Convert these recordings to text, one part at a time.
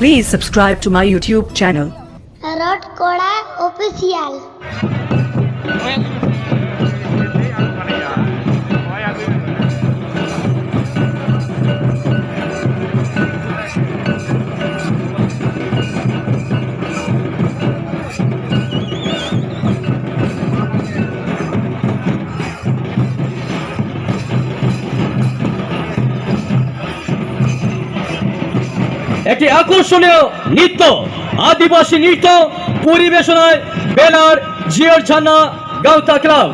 Please subscribe to my YouTube channel. KORA official. একটি আকর্ষণীয় নৃত্য আদিবাসী নৃত্য পরিবেশনায় বেলার জিওর ঝান্না গাউতা ক্লাব।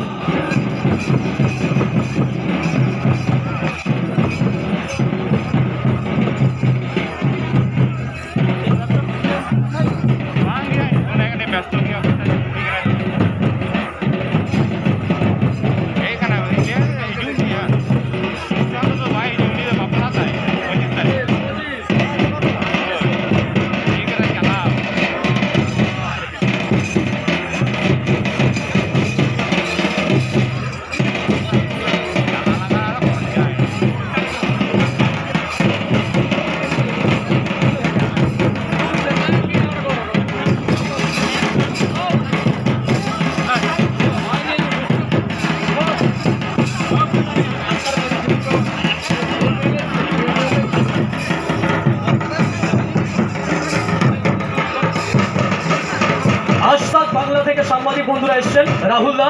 বাংলা থেকে সাংবাদিক বন্ধুরা এসেছেন, রাহুলদা,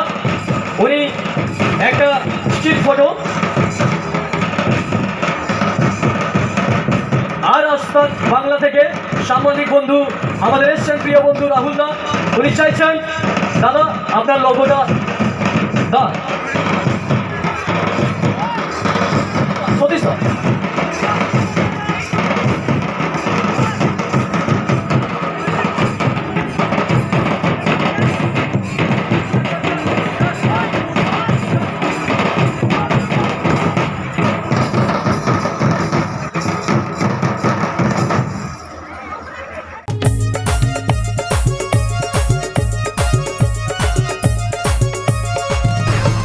উনি একটা স্ট্রিট ফটো। আর আস্তাদ বাংলা থেকে সাংবাদিক বন্ধু আমাদের এসেছেন, প্রিয় বন্ধু রাহুলদা, উনি চাইছেন দাদা আপনার লোগোটা দা সতীশ দা।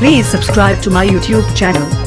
Please subscribe to my YouTube channel.